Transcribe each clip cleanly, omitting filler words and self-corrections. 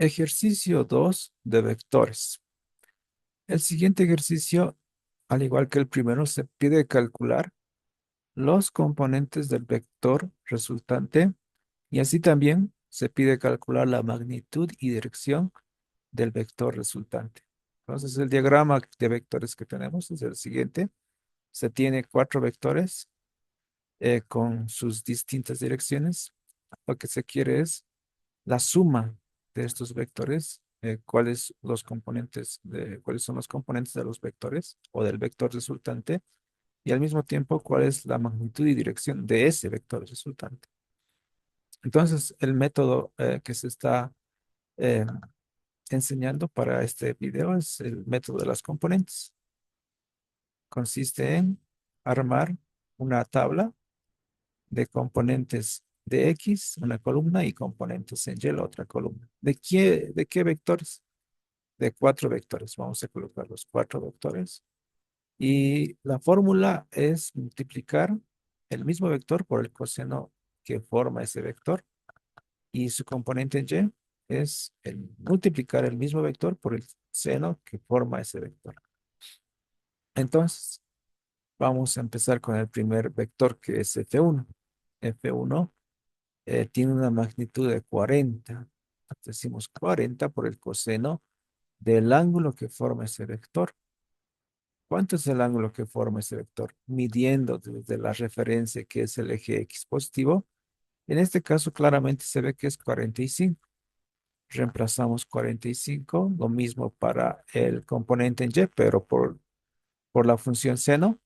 Ejercicio 2 de vectores. El siguiente ejercicio, al igual que el primero, se pide calcular los componentes del vector resultante y así también se pide calcular la magnitud y dirección del vector resultante. Entonces, el diagrama de vectores que tenemos es el siguiente. Se tiene cuatro vectores con sus distintas direcciones. Lo que se quiere es la suma de estos vectores, cuáles son los componentes de los vectores o del vector resultante, y al mismo tiempo cuál es la magnitud y dirección de ese vector resultante. Entonces, el método que se está eh, enseñando para este video es el método de las componentes. Consiste en armar una tabla de componentes de X, una columna, y componentes en Y, la otra columna. ¿De qué vectores? De cuatro vectores. Vamos a colocar los cuatro vectores. Y la fórmula es multiplicar el mismo vector por el coseno que forma ese vector. Y su componente en Y es multiplicar el mismo vector por el seno que forma ese vector. Entonces, vamos a empezar con el primer vector que es F1. F1 tiene una magnitud de 40. Decimos 40 por el coseno del ángulo que forma ese vector. ¿Cuánto es el ángulo que forma ese vector? Midiendo desde la referencia que es el eje X positivo. En este caso claramente se ve que es 45. Reemplazamos 45, lo mismo para el componente en Y, pero por la función seno.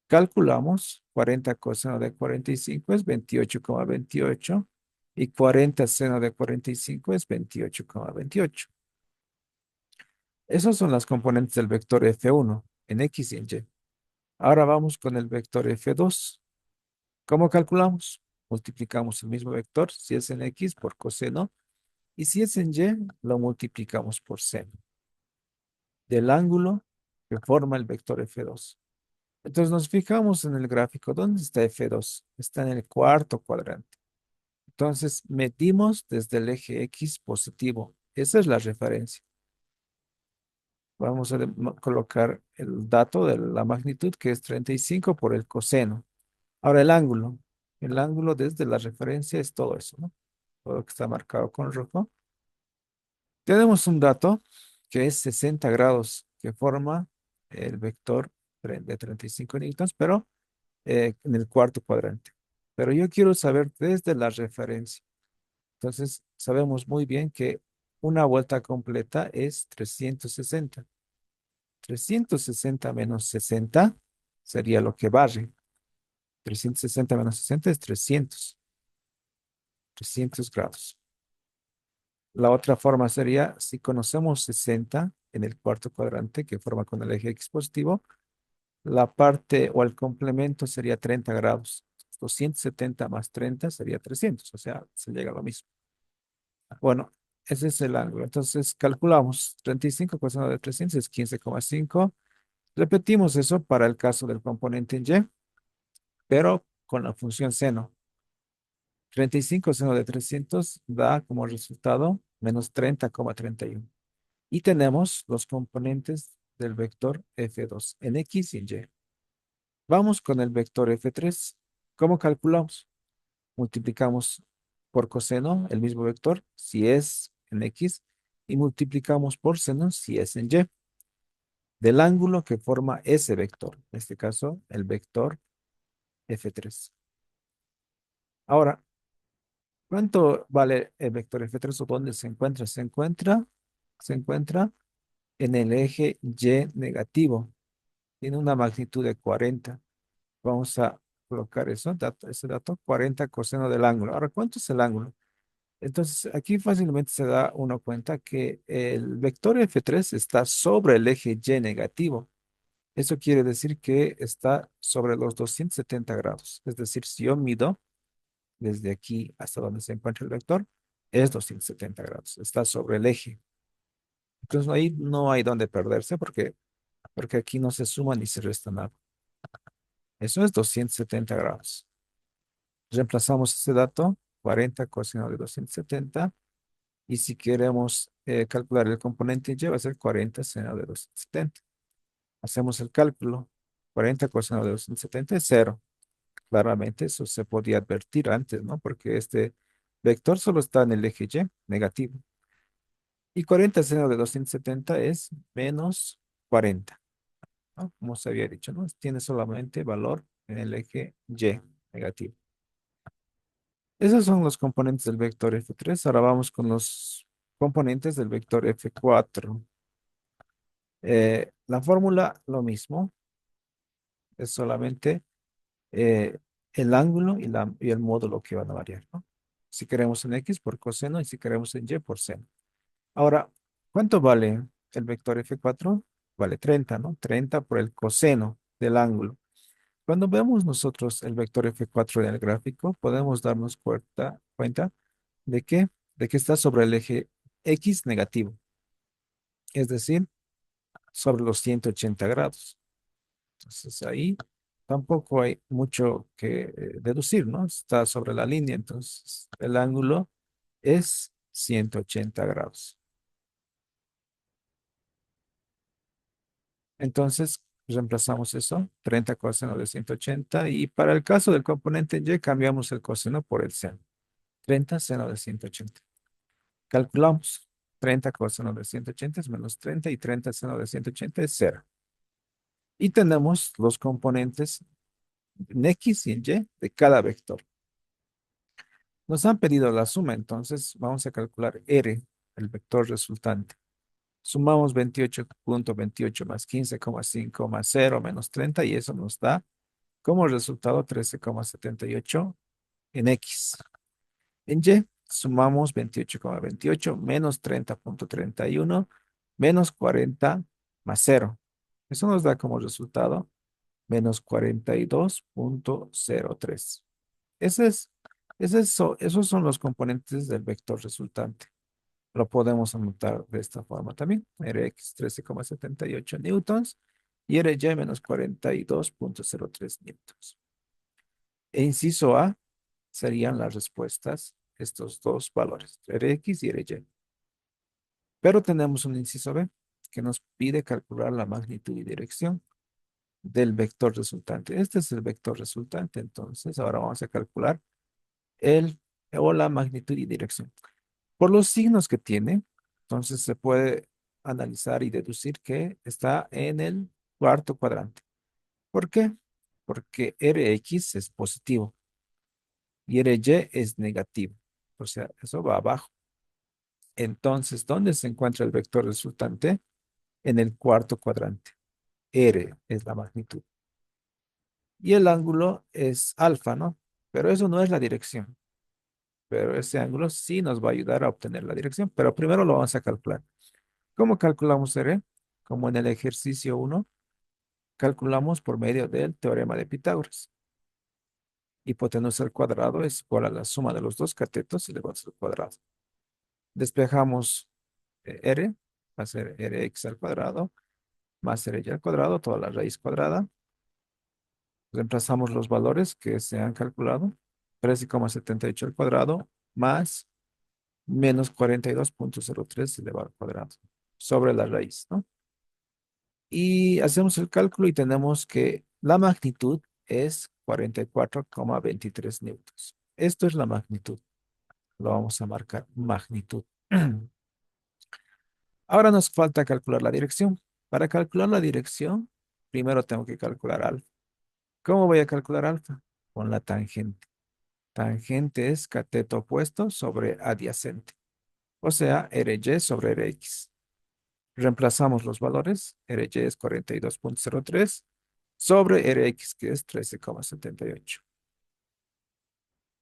Calculamos 40 coseno de 45 es 28,28 y 40 seno de 45 es 28,28. Esos son las componentes del vector F1 en X y en Y. Ahora vamos con el vector F2. ¿Cómo calculamos? Multiplicamos el mismo vector, si es en X, por coseno, y si es en Y, lo multiplicamos por seno del ángulo que forma el vector F2. Entonces nos fijamos en el gráfico. ¿Dónde está F2? Está en el cuarto cuadrante. Entonces medimos desde el eje X positivo. Esa es la referencia. Vamos a colocar el dato de la magnitud, que es 35 por el coseno. Ahora el ángulo. El ángulo desde la referencia es todo eso, ¿no? Todo lo que está marcado con rojo. Tenemos un dato que es 60 grados, que forma el vector de 35 newtons, pero en el cuarto cuadrante. Pero yo quiero saber desde la referencia. Entonces, sabemos muy bien que una vuelta completa es 360. 360 menos 60 sería lo que barre. 360 menos 60 es 300 grados. La otra forma sería, si conocemos 60 en el cuarto cuadrante que forma con el eje X positivo, la parte o el complemento sería 30 grados. 270 más 30 sería 300, o sea, se llega a lo mismo. Bueno, ese es el ángulo. Entonces, calculamos 35 coseno de 300 es 15,5. Repetimos eso para el caso del componente en Y, pero con la función seno. 35 seno de 300 da como resultado menos 30,31. Y tenemos los componentes del vector F2 en X y en Y. Vamos con el vector F3. ¿Cómo calculamos? Multiplicamos por coseno el mismo vector si es en X y multiplicamos por seno si es en Y del ángulo que forma ese vector, en este caso el vector F3. Ahora, ¿cuánto vale el vector F3 o dónde se encuentra? Se encuentra en el eje Y negativo. Tiene una magnitud de 40. Vamos a colocar ese dato, 40 coseno del ángulo. Ahora, ¿cuánto es el ángulo? Entonces, aquí fácilmente se da uno cuenta que el vector F3 está sobre el eje Y negativo. Eso quiere decir que está sobre los 270 grados. Es decir, si yo mido desde aquí hasta donde se encuentra el vector, es 270 grados. Está sobre el eje. Entonces, ahí no hay donde perderse porque aquí no se suma ni se resta nada. Eso es 270 grados. Reemplazamos ese dato, 40 coseno de 270. Y si queremos calcular el componente y va a ser 40 seno de 270. Hacemos el cálculo. 40 coseno de 270 es cero. Claramente eso se podía advertir antes, ¿no? Porque este vector solo está en el eje Y, negativo. Y 40 seno de 270 es menos 40, ¿no? Como se había dicho, ¿no? Tiene solamente valor en el eje Y, negativo. Esos son los componentes del vector F3. Ahora vamos con los componentes del vector F4. La fórmula, lo mismo, es solamente eh, el ángulo y el módulo que van a variar, ¿no? Si queremos en X por coseno y si queremos en Y por seno. Ahora, ¿cuánto vale el vector F4? Vale 30, ¿no? 30 por el coseno del ángulo. Cuando vemos nosotros el vector F4 en el gráfico, podemos darnos cuenta de que, de que está sobre el eje X negativo, es decir, sobre los 180 grados. Entonces ahí tampoco hay mucho que deducir, ¿no? Está sobre la línea, entonces el ángulo es 180 grados. Entonces reemplazamos eso, 30 coseno de 180, y para el caso del componente Y cambiamos el coseno por el seno, 30 seno de 180. Calculamos 30 coseno de 180 es menos 30 y 30 seno de 180 es cero. Y tenemos los componentes en X y en Y de cada vector. Nos han pedido la suma, entonces vamos a calcular R, el vector resultante. Sumamos 28,28 más 15,5 más 0 menos 30 y eso nos da como resultado 13,78 en X. En Y sumamos 28,28 menos 30,31 menos 40 más 0. Eso nos da como resultado menos 42,03. Ese es, esos son los componentes del vector resultante. Lo podemos anotar de esta forma también. Rx 13,78 newtons y Ry menos 42,03 newtons. E inciso A serían las respuestas, estos dos valores, Rx y Ry. Pero tenemos un inciso B que nos pide calcular la magnitud y dirección del vector resultante. Este es el vector resultante, entonces ahora vamos a calcular el o la magnitud y dirección. Por los signos que tiene, entonces se puede analizar y deducir que está en el cuarto cuadrante. ¿Por qué? Porque Rx es positivo y Ry es negativo. O sea, eso va abajo. Entonces, ¿dónde se encuentra el vector resultante? En el cuarto cuadrante. R es la magnitud. Y el ángulo es alfa, ¿no? Pero eso no es la dirección. Pero ese ángulo sí nos va a ayudar a obtener la dirección. Pero primero lo vamos a calcular. ¿Cómo calculamos R? Como en el ejercicio 1, calculamos por medio del teorema de Pitágoras. Hipotenusa al cuadrado es igual a la suma de los dos catetos elevados al cuadrado. Despejamos R, va a ser Rx al cuadrado, más Ry al cuadrado, toda la raíz cuadrada. Reemplazamos los valores que se han calculado, 13,78 al cuadrado, más menos 42,03 elevado al cuadrado, sobre la raíz, ¿no? Y hacemos el cálculo y tenemos que la magnitud es 44,23 newtons. Esto es la magnitud. Lo vamos a marcar magnitud. Ahora nos falta calcular la dirección. Para calcular la dirección, primero tengo que calcular alfa. ¿Cómo voy a calcular alfa? Con la tangente. Tangente es cateto opuesto sobre adyacente. O sea, Ry sobre Rx. Reemplazamos los valores. Ry es 42,03 sobre Rx, que es 13,78.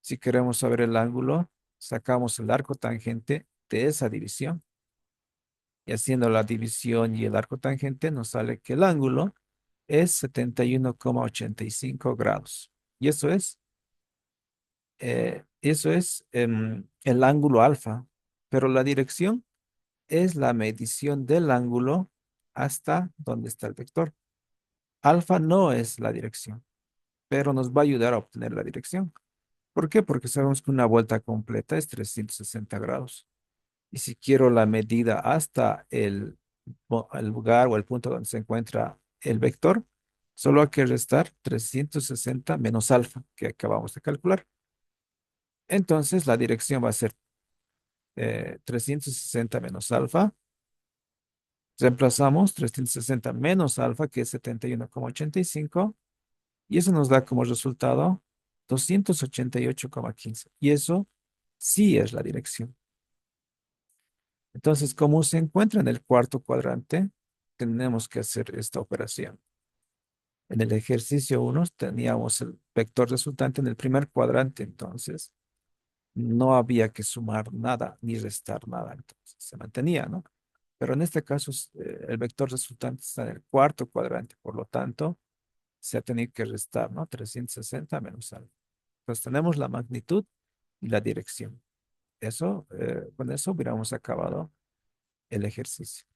Si queremos saber el ángulo, sacamos el arco tangente de esa división. Y haciendo la división y el arco tangente, nos sale que el ángulo es 71,85 grados. Y eso es el ángulo alfa. Pero la dirección es la medición del ángulo hasta donde está el vector. Alfa no es la dirección, pero nos va a ayudar a obtener la dirección. ¿Por qué? Porque sabemos que una vuelta completa es 360 grados. Y si quiero la medida hasta el lugar o el punto donde se encuentra el vector, solo hay que restar 360 menos alfa, que acabamos de calcular. Entonces la dirección va a ser 360 menos alfa. Reemplazamos 360 menos alfa, que es 71,85, y eso nos da como resultado 288,15. Y eso sí es la dirección. Entonces, como se encuentra en el cuarto cuadrante, tenemos que hacer esta operación. En el ejercicio 1 teníamos el vector resultante en el primer cuadrante, entonces no había que sumar nada ni restar nada, entonces se mantenía, ¿no? Pero en este caso, el vector resultante está en el cuarto cuadrante, por lo tanto, se ha tenido que restar, ¿no? 360 menos algo. Entonces tenemos la magnitud y la dirección. Con eso hubiéramos acabado el ejercicio.